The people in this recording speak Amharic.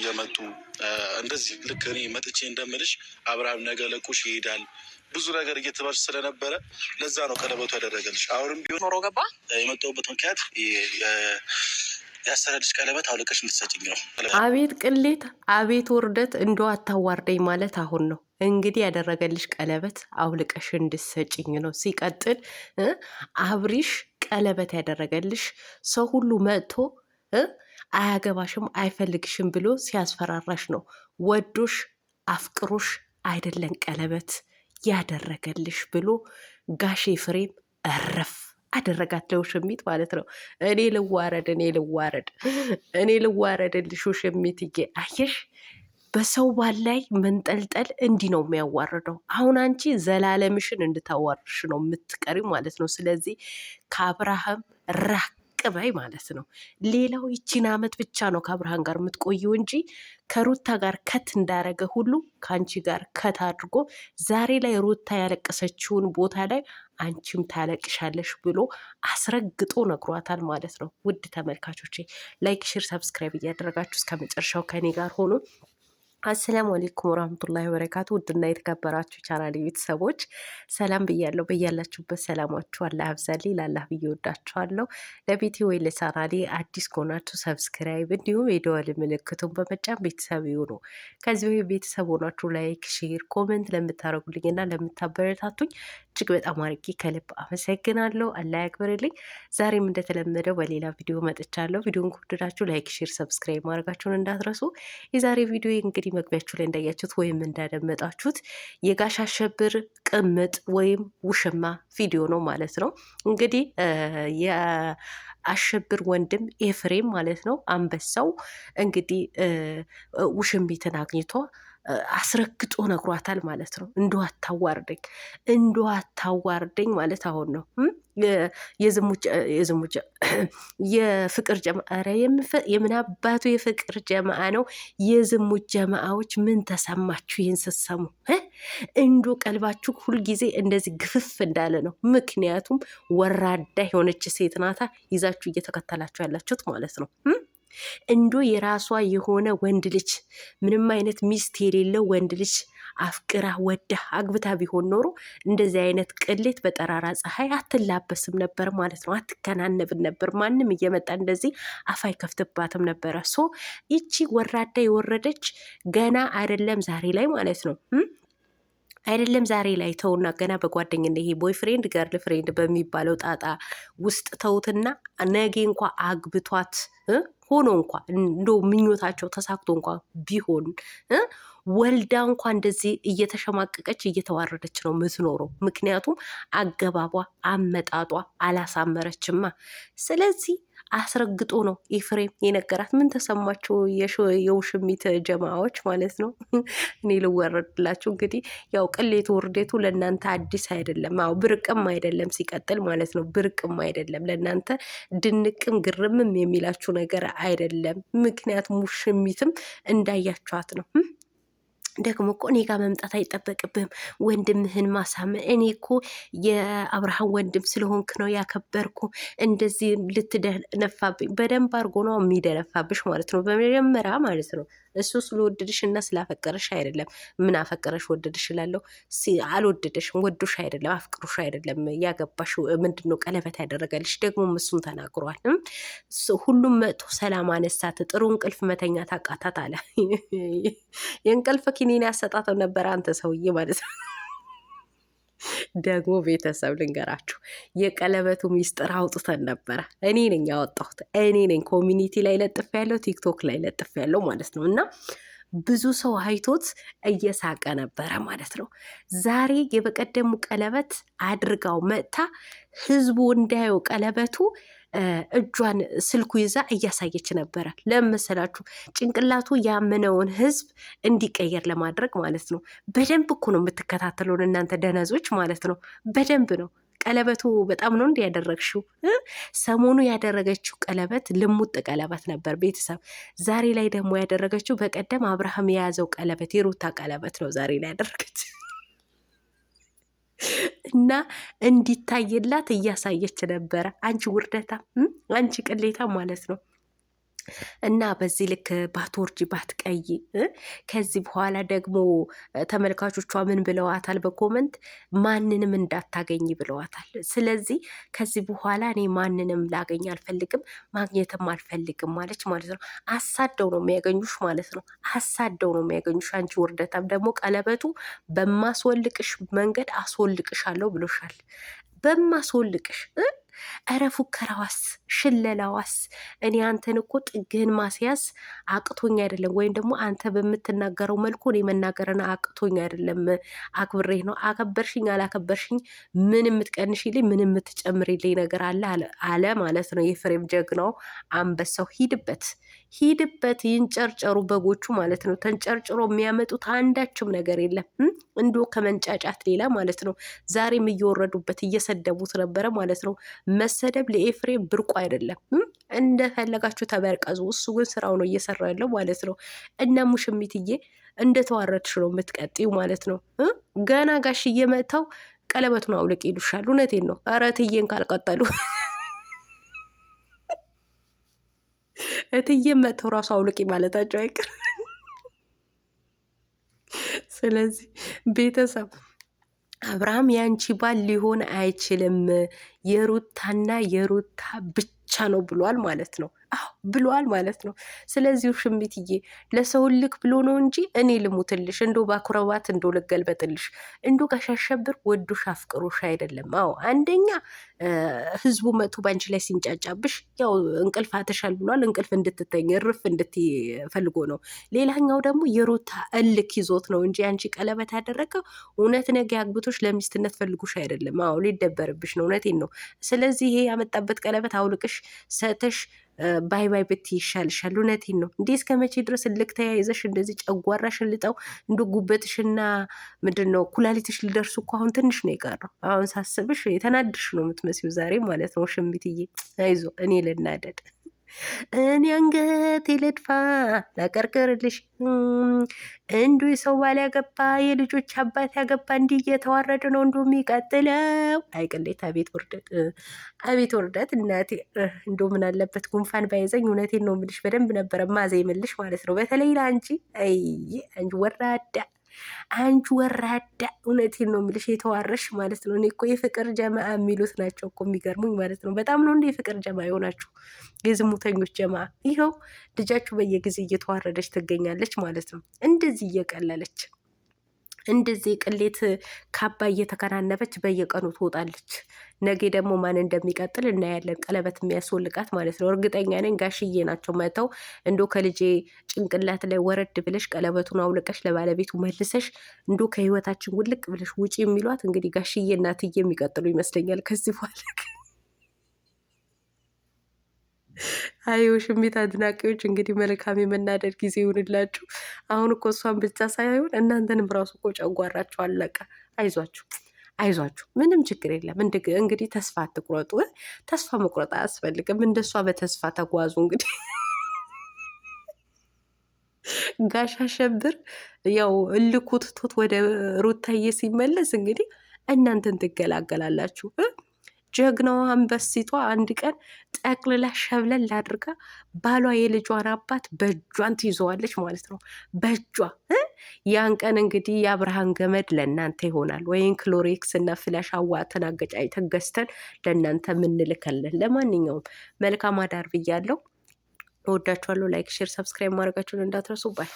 እየመጡ እንደዚህ ልክ እኔ መጥቼ እንደምልሽ አብርሃም ነገ ለቁሽ ይሄዳል ብዙ ነገር እየተባልሽ ስለነበረ ለዛ ነው ቀለበቱ ያደረገልሽ። አሁንም ቢሆን ኖሮ ገባ የመጣሁበት ምክንያት ያሰረልሽ ቀለበት አውልቀሽ እንድትሰጪኝ ነው። አቤት ቅሌት፣ አቤት ውርደት! እንደው አታዋርደኝ ማለት አሁን ነው እንግዲህ። ያደረገልሽ ቀለበት አውልቀሽ እንድትሰጪኝ ነው። ሲቀጥል አብሪሽ ቀለበት ያደረገልሽ ሰው ሁሉ መጥቶ አያገባሽም አይፈልግሽም ብሎ ሲያስፈራራሽ ነው። ወዶሽ አፍቅሮሽ አይደለም ቀለበት ያደረገልሽ ብሎ ጋሼ ፍሬም እረፍ አደረጋት ለውሽሚት ማለት ነው። እኔ ልዋረድልሽ ውሽሚትዬ። አየሽ በሰው ባል ላይ መንጠልጠል እንዲህ ነው የሚያዋርደው። አሁን አንቺ ዘላለምሽን እንድታዋርድሽ ነው የምትቀሪ ማለት ነው። ስለዚህ ከአብርሃም ራቅ በይ ማለት ነው። ሌላው ይቺን አመት ብቻ ነው ከአብርሃም ጋር የምትቆየው እንጂ ከሩታ ጋር ከት እንዳረገ ሁሉ ከአንቺ ጋር ከት አድርጎ ዛሬ ላይ ሩታ ያለቀሰችውን ቦታ ላይ አንቺም ታለቅሻለሽ ብሎ አስረግጦ ነግሯታል ማለት ነው። ውድ ተመልካቾቼ ላይክ፣ ሼር፣ ሰብስክራይብ እያደረጋችሁ እስከ መጨረሻው ከኔ ጋር ሆኖ አሰላሙ አለይኩም ወራህመቱላሂ ወበረካቱ። ውድና የተከበራችሁ ቻናል ቤተሰቦች ሰላም ብያለሁ። በያላችሁበት ሰላማችሁ አላህ ያብዛልኝ። ላላህ ብዬ ወዳችኋለሁ። ለቤቴ ወይ ለቻናሌ አዲስ ከሆናችሁ ሰብስክራይብ እንዲሁም የደወል ምልክቱን በመጫን ቤተሰብ ይሁኑ። ከዚህ ወይ ቤተሰብ ሆናችሁ ላይክ፣ ሼር፣ ኮሜንት ለምታደርጉልኝና ለምታበረታቱኝ እጅግ በጣም አድርጌ ከልብ አመሰግናለሁ። አላህ ያክብርልኝ። ዛሬም እንደተለመደው በሌላ ቪዲዮ መጥቻለሁ። ቪዲዮን ከወደዳችሁ ላይክ፣ ሼር፣ ሰብስክራይብ ማድረጋችሁን እንዳትረሱ። የዛሬ ቪዲዮ እንግዲህ መግቢያችሁ ላይ እንዳያችሁት ወይም እንዳደመጣችሁት የጋሽ አሸብር ቅምጥ ወይም ውሽማ ቪዲዮ ነው ማለት ነው። እንግዲህ የአሸብር ወንድም ኤፍሬም ማለት ነው አንበሳው እንግዲህ ውሽሚትን አግኝቶ አስረግጦ ነግሯታል ማለት ነው። እንዶ አታዋርደኝ ማለት አሁን ነው። የፍቅር ጀማዓ የምን አባቱ የፍቅር ጀማዓ ነው? የዝሙት ጀማዓዎች ምን ተሰማችሁ ይህን ስትሰሙ? እንዶ ቀልባችሁ ሁልጊዜ እንደዚህ ግፍፍ እንዳለ ነው። ምክንያቱም ወራዳ የሆነች ሴት ናታ ይዛችሁ እየተከተላችሁ ያላችሁት ማለት ነው። እንዶ የራሷ የሆነ ወንድ ልጅ ምንም አይነት ሚስት የሌለው ወንድ ልጅ አፍቅራ ወዳ አግብታ ቢሆን ኖሮ እንደዚህ አይነት ቅሌት በጠራራ ፀሐይ አትላበስም ነበር ማለት ነው። አትከናነብን ነበር። ማንም እየመጣ እንደዚህ አፍ አይከፍትባትም ነበረ። ሶ ይቺ ወራዳ የወረደች ገና አይደለም ዛሬ ላይ ማለት ነው አይደለም ዛሬ ላይ ተውና፣ ገና በጓደኝነት ይሄ ቦይፍሬንድ ገርል ፍሬንድ በሚባለው ጣጣ ውስጥ ተውትና ነገ እንኳ አግብቷት ሆኖ እንኳ እንዶ ምኞታቸው ተሳክቶ እንኳ ቢሆን ወልዳ እንኳ እንደዚህ እየተሸማቀቀች እየተዋረደች ነው ምትኖረው። ምክንያቱም አገባቧ አመጣጧ አላሳመረችማ። ስለዚህ አስረግጦ ነው ኤፍሬም የነገራት። ምን ተሰማቸው የውሽሚት ጀማዎች ማለት ነው? እኔ ልወረድላችሁ እንግዲህ ያው ቅሌቱ ውርዴቱ ለእናንተ አዲስ አይደለም። አዎ ብርቅም አይደለም ሲቀጥል ማለት ነው። ብርቅም አይደለም ለእናንተ ድንቅም ግርምም የሚላችሁ ነገር አይደለም። ምክንያቱም ውሽሚትም እንዳያችኋት ነው። ደግሞ እኮ እኔ ጋር መምጣት አይጠበቅብህም ወንድምህን ማሳመን። እኔ እኮ የአብርሃም ወንድም ስለሆንክ ነው ያከበርኩ። እንደዚህ ልትደነፋብኝ በደንብ አድርጎ ነው የሚደነፋብሽ ማለት ነው። በመጀመሪያ ማለት ነው እሱ ስለወደድሽ እና ስላፈቀረሽ አይደለም። ምን አፈቀረሽ ወደድሽ እላለሁ? አልወደደሽም፣ ወዶሽ አይደለም፣ አፍቅሮሽ አይደለም ያገባሽ። ምንድነው ቀለበት ያደረገልሽ? ደግሞ እሱም ተናግሯል። ሁሉም መጥቶ ሰላም አነሳት፣ ጥሩ እንቅልፍ መተኛ ታቃታት አለ። የእንቅልፍ ኪኒን ያሰጣተው ነበር አንተ ሰውዬ ማለት ነው። ደግሞ ቤተሰብ ልንገራችሁ የቀለበቱ ሚስጥር አውጥተን ነበረ። እኔ ነኝ ያወጣሁት፣ እኔ ነኝ ኮሚኒቲ ላይ ለጥፍ ያለው ቲክቶክ ላይ ለጥፍ ያለው ማለት ነው። እና ብዙ ሰው አይቶት እየሳቀ ነበረ ማለት ነው። ዛሬ የበቀደሙ ቀለበት አድርጋው መጥታ ህዝቡ እንዳየው ቀለበቱ እጇን ስልኩ ይዛ እያሳየች ነበረ። ለመሰላችሁ ጭንቅላቱ ያመነውን ህዝብ እንዲቀየር ለማድረግ ማለት ነው። በደንብ እኮ ነው የምትከታተሉን እናንተ ደነዞች ማለት ነው። በደንብ ነው። ቀለበቱ በጣም ነው እንዲ ያደረግሽው። ሰሞኑ ያደረገችው ቀለበት ልሙጥ ቀለበት ነበር ቤተሰብ። ዛሬ ላይ ደግሞ ያደረገችው በቀደም አብርሃም የያዘው ቀለበት የሩታ ቀለበት ነው ዛሬ ላይ ያደረገችው። እና እንዲታይላት እያሳየች ነበረ። አንቺ ውርደታ፣ አንቺ ቅሌታ ማለት ነው። እና በዚህ ልክ ባትወርጂ ባትቀይ። ከዚህ በኋላ ደግሞ ተመልካቾቿ ምን ብለዋታል? በኮመንት ማንንም እንዳታገኝ ብለዋታል። ስለዚህ ከዚህ በኋላ እኔ ማንንም ላገኝ አልፈልግም፣ ማግኘትም አልፈልግም ማለች ማለት ነው። አሳደው ነው የሚያገኙሽ ማለት ነው። አሳደው ነው የሚያገኙሽ። አንቺ ውርደታም ደግሞ ቀለበቱ በማስወልቅሽ መንገድ አስወልቅሻለሁ ብሎሻል። በማስወልቅሽ እረ ፉከራዋስ ሽለላዋስ! እኔ አንተን እኮ ጥግህን ማስያዝ አቅቶኝ አይደለም፣ ወይም ደግሞ አንተ በምትናገረው መልኩ እኔ መናገርን አቅቶኝ አይደለም፣ አክብሬ ነው። አከበርሽኝ አላከበርሽኝ ምን የምትቀንሽልኝ ምን የምትጨምርልኝ ነገር አለ ማለት ነው። የፍሬም ጀግናው አንበሳው ሂድበት፣ ሂድበት፣ ይንጨርጨሩ በጎቹ ማለት ነው። ተንጨርጭሮ የሚያመጡት አንዳችም ነገር የለም እንዶ ከመንጫጫት ሌላ ማለት ነው። ዛሬም እየወረዱበት እየሰደቡት ነበረ ማለት ነው። መሰደብ ለኤፍሬም ብርቁ አይደለም። እንደፈለጋችሁ ተበርቀዙ። እሱ ግን ስራው ነው እየሰራ ያለው ማለት ነው። እና ሙሽሚትዬ እንደተዋረድሽ ነው የምትቀጥዩ ማለት ነው። ገና ጋሽዬ መጥተው ቀለበቱን አውልቅ ይሉሻል። እውነቴን ነው። ኧረ እትዬን ካልቀጠሉ እትዬን መጥተው ራሱ አውልቂ ማለታቸው አይቀር። ስለዚህ ቤተሰብ አብርሃም ያንቺ ባል ሊሆን አይችልም፣ የሩታና የሩታ ብቻ ነው ብሏል ማለት ነው። አዎ ብሏል ማለት ነው። ስለዚህ ውሽሚትዬ ለሰው ልክ ብሎ ነው እንጂ እኔ ልሙትልሽ፣ እንዶ ባኩረባት እንዶ ልገልበጥልሽ፣ እንዶ ጋሻሸብር ወዱሽ አፍቅሮሽ አይደለም። አዎ አንደኛ ህዝቡ መቶ ባንቺ ላይ ሲንጫጫብሽ ያው እንቅልፍ አተሻል ብሏል። እንቅልፍ እንድትተኝ እርፍ እንድትፈልጎ ነው። ሌላኛው ደግሞ የሩታ እልክ ይዞት ነው እንጂ አንቺ ቀለበት ያደረገው እውነት ነገ አግብቶሽ ለሚስትነት ፈልጉሽ አይደለም። አዎ ሊደበርብሽ ነው። እውነቴን ነው። ስለዚህ ይሄ ያመጣበት ቀለበት አውልቅሽ ሰተሽ ባይ ባይ ብት ይሻልሻል። እውነቴን ነው። እንዲህ እስከ መቼ ድረስ እልክ ተያይዘሽ እንደዚህ ጨጓራሽን ልጠው እንደ ጉበትሽና ምንድን ነው ኩላሊትሽ ሊደርሱ እኮ አሁን ትንሽ ነው የቀረው። አሁን ሳስብሽ የተናድሽ ነው የምትመስዩ ዛሬ ማለት ነው። ሽምቢትዬ አይዞ እኔ ልናደድ እኔ አንገቴ ልድፋ ላቀርቅርልሽ እንዱ የሰው ባል ያገባ የልጆች አባት ያገባ እንዲህ እየተዋረደ ነው እንዱ የሚቀጥለው። አይቅሌት! አቤት ውርደት! አቤት ውርደት! እናቴ እንዶ ምን አለበት ጉንፋን ባይዘኝ። እውነቴን ነው የምልሽ በደንብ ነበረ ማዜምልሽ ማለት ነው። በተለይ ለአንቺ አንቺ ወራዳ አንቺ ወራዳ! እውነቴን ነው የምልሽ የተዋረሽ ማለት ነው። እኔ እኮ የፍቅር ጀማ የሚሉት ናቸው እኮ የሚገርሙኝ ማለት ነው። በጣም ነው እንደ የፍቅር ጀማ የሆናችሁ የዝሙተኞች ጀማ። ይኸው ልጃችሁ በየጊዜ እየተዋረደች ትገኛለች ማለት ነው። እንደዚህ እየቀለለች እንደዚህ ቅሌት ካባ እየተከናነበች በየቀኑ ትወጣለች። ነገ ደግሞ ማን እንደሚቀጥል እናያለን። ቀለበት የሚያስወልቃት ማለት ነው። እርግጠኛ ነኝ ጋሽዬ ናቸው መተው እንዶ ከልጄ ጭንቅላት ላይ ወረድ ብለሽ ቀለበቱን አውልቀሽ ለባለቤቱ መልሰሽ እንዶ ከህይወታችን ውልቅ ብለሽ ውጪ የሚሏት እንግዲህ ጋሽዬ እናትዬ የሚቀጥሉ ይመስለኛል ከዚህ በኋላ። አይ ውሽሚት አድናቂዎች እንግዲህ መልካም የመናደድ ጊዜ ይሁንላችሁ። አሁን እኮ እሷን ብቻ ሳይሆን እናንተንም ራሱ እኮ ጨጓራችሁ አለቀ። አይዟችሁ አይዟችሁ፣ ምንም ችግር የለም። እንግዲህ ተስፋ አትቁረጡ። ተስፋ መቁረጥ አያስፈልግም። እንደሷ በተስፋ ተጓዙ። እንግዲህ ጋሽ አሸብር ያው እልኩ ትቶት ወደ ሩታዬ ሲመለስ እንግዲህ እናንተን ትገላገላላችሁ። ጀግናዋ አንበሲቷ አንድ ቀን ጠቅልላ ሸብለል አድርጋ ባሏ የልጇን አባት በእጇን ትይዘዋለች ማለት ነው። በእጇ ያን ቀን እንግዲህ የአብርሃን ገመድ ለእናንተ ይሆናል፣ ወይም ክሎሬክስ እና ፍላሽ አዋተን አገጫጭተን ገዝተን ለእናንተ ምንልከለን። ለማንኛውም መልካም አዳር ብያለሁ። እወዳችኋለሁ። ላይክ፣ ሼር፣ ሰብስክራይብ ማድረጋችሁን እንዳትረሱ ባይ